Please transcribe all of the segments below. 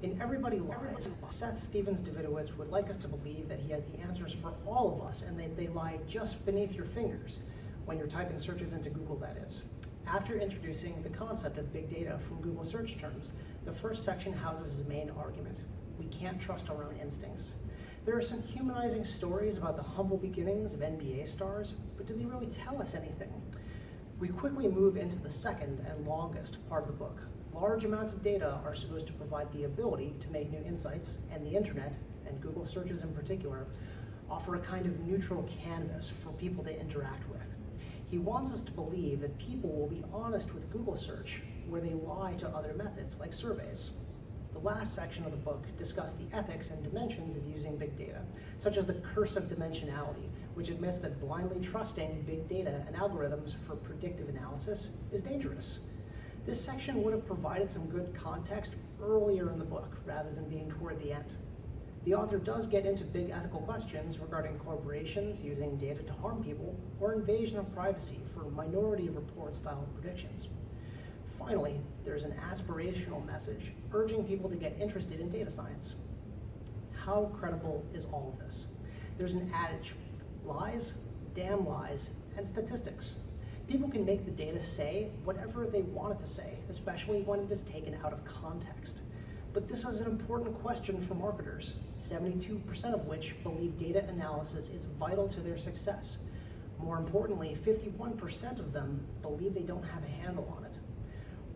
In Everybody Lies, Seth Stevens-Davidowitz would like us to believe that he has the answers for all of us and they lie just beneath your fingers when you're typing searches into Google, that is. After introducing the concept of big data from Google search terms, the first section houses his main argument. We can't trust our own instincts. There are some humanizing stories about the humble beginnings of NBA stars, but do they really tell us anything? We quickly move into the second and longest part of the book. Large amounts of data are supposed to provide the ability to make new insights, and the internet, and Google searches in particular, offer a kind of neutral canvas for people to interact with. He wants us to believe that people will be honest with Google search where they lie to other methods, like surveys. The last section of the book discussed the ethics and dimensions of using big data, such as the curse of dimensionality, which admits that blindly trusting big data and algorithms for predictive analysis is dangerous. This section would have provided some good context earlier in the book, rather than being toward the end. The author does get into big ethical questions regarding corporations using data to harm people, or invasion of privacy for Minority Report style predictions. Finally, there's an aspirational message urging people to get interested in data science. How credible is all of this? There's an adage: lies, damn lies, and statistics. People can make the data say whatever they want it to say, especially when it is taken out of context. But this is an important question for marketers, 72% of which believe data analysis is vital to their success. More importantly, 51% of them believe they don't have a handle on it.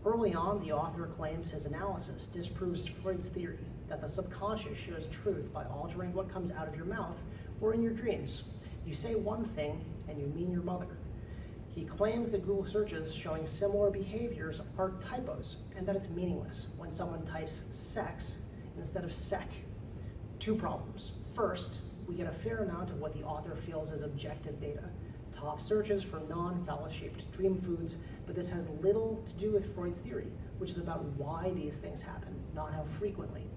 Early on, the author claims his analysis disproves Freud's theory that the subconscious shows truth by altering what comes out of your mouth or in your dreams. You say one thing and you mean your mother. He claims that Google searches showing similar behaviors are typos and that it's meaningless when someone types sex instead of sec. Two problems. First, we get a fair amount of what the author feels is objective data. Top searches for non-phallus-shaped dream foods, but this has little to do with Freud's theory, which is about why these things happen, not how frequently.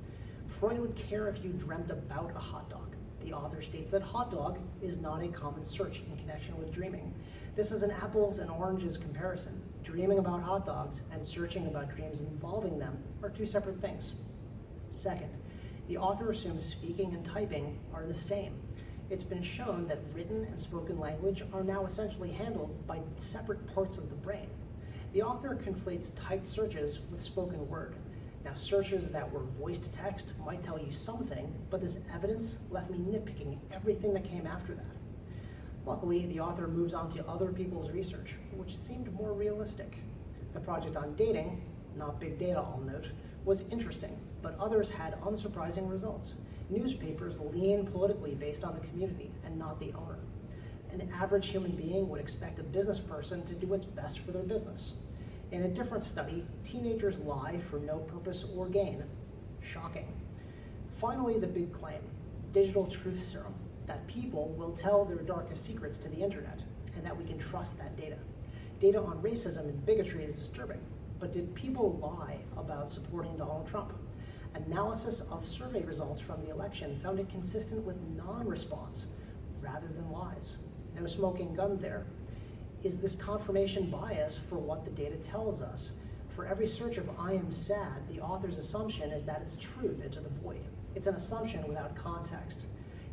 Freud would care if you dreamt about a hot dog. The author states that hot dog is not a common search in connection with dreaming. This is an apples and oranges comparison. Dreaming about hot dogs and searching about dreams involving them are two separate things. Second, the author assumes speaking and typing are the same. It's been shown that written and spoken language are now essentially handled by separate parts of the brain. The author conflates typed searches with spoken word. Now, searches that were voice to text might tell you something, but this evidence left me nitpicking everything that came after that. Luckily, the author moves on to other people's research, which seemed more realistic. The project on dating, not big data I'll note, was interesting, but others had unsurprising results. Newspapers lean politically based on the community and not the owner. An average human being would expect a business person to do what's best for their business. In a different study, teenagers lie for no purpose or gain. Shocking. Finally, the big claim, digital truth serum, that people will tell their darkest secrets to the internet, and that we can trust that data. Data on racism and bigotry is disturbing, but did people lie about supporting Donald Trump? Analysis of survey results from the election found it consistent with non-response rather than lies. No smoking gun there. Is this confirmation bias for what the data tells us? For every search of I am sad, the author's assumption is that it's truth into the void. It's an assumption without context.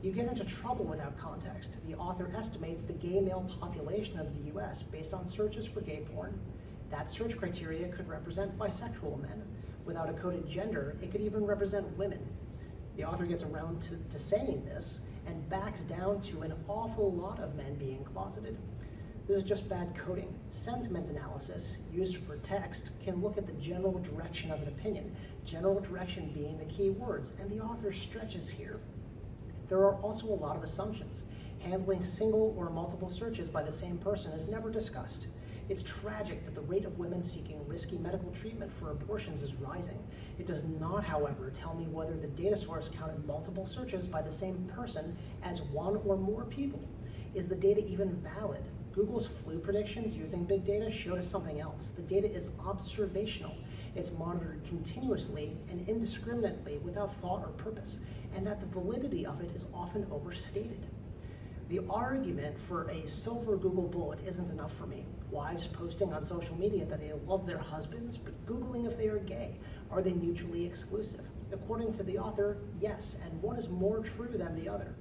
You get into trouble without context. The author estimates the gay male population of the US based on searches for gay porn. That search criteria could represent bisexual men. Without a coded gender, it could even represent women. The author gets around to saying this and backs down to an awful lot of men being closeted. This is just bad coding. Sentiment analysis, used for text, can look at the general direction of an opinion, general direction being the key words, and the author stretches here. There are also a lot of assumptions. Handling single or multiple searches by the same person is never discussed. It's tragic that the rate of women seeking risky medical treatment for abortions is rising. It does not, however, tell me whether the data source counted multiple searches by the same person as one or more people. Is the data even valid? Google's flu predictions using big data showed us something else. The data is observational. It's monitored continuously and indiscriminately without thought or purpose, and that the validity of it is often overstated. The argument for a silver Google bullet isn't enough for me. Wives posting on social media that they love their husbands, but Googling if they are gay. Are they mutually exclusive? According to the author, yes, and one is more true than the other.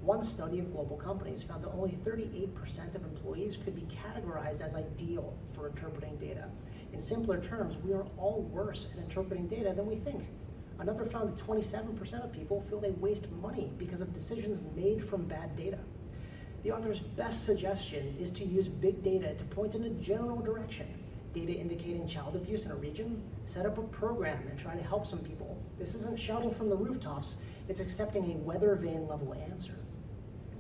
One study of global companies found that only 38% of employees could be categorized as ideal for interpreting data. In simpler terms, we are all worse at interpreting data than we think. Another found that 27% of people feel they waste money because of decisions made from bad data. The author's best suggestion is to use big data to point in a general direction. Data indicating child abuse in a region, set up a program and try to help some people. This isn't shouting from the rooftops, it's accepting a weather vane level answer.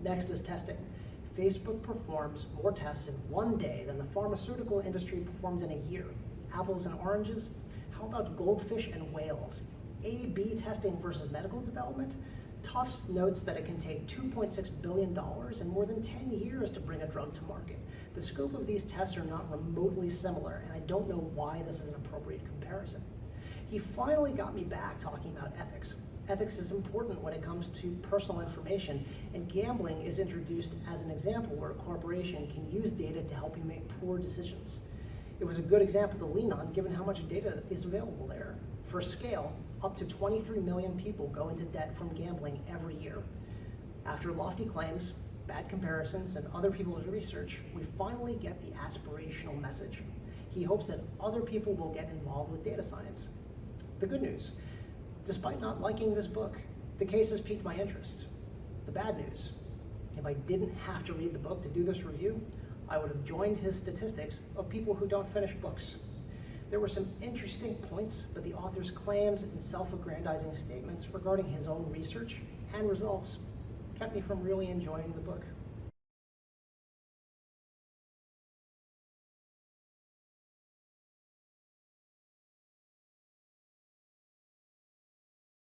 Next is testing. Facebook performs more tests in one day than the pharmaceutical industry performs in a year. Apples and oranges? How about goldfish and whales? A/B testing versus medical development? Tufts notes that it can take $2.6 billion and more than 10 years to bring a drug to market. The scope of these tests are not remotely similar, and I don't know why this is an appropriate comparison. He finally got me back talking about ethics. Ethics is important when it comes to personal information, and gambling is introduced as an example where a corporation can use data to help you make poor decisions. It was a good example to lean on given how much data is available there. For scale, up to 23 million people go into debt from gambling every year. After lofty claims, bad comparisons, and other people's research, we finally get the aspirational message. He hopes that other people will get involved with data science. The good news, despite not liking this book, the case has piqued my interest. The bad news, if I didn't have to read the book to do this review, I would have joined his statistics of people who don't finish books. There were some interesting points, but the author's claims and self-aggrandizing statements regarding his own research and results kept me from really enjoying the book.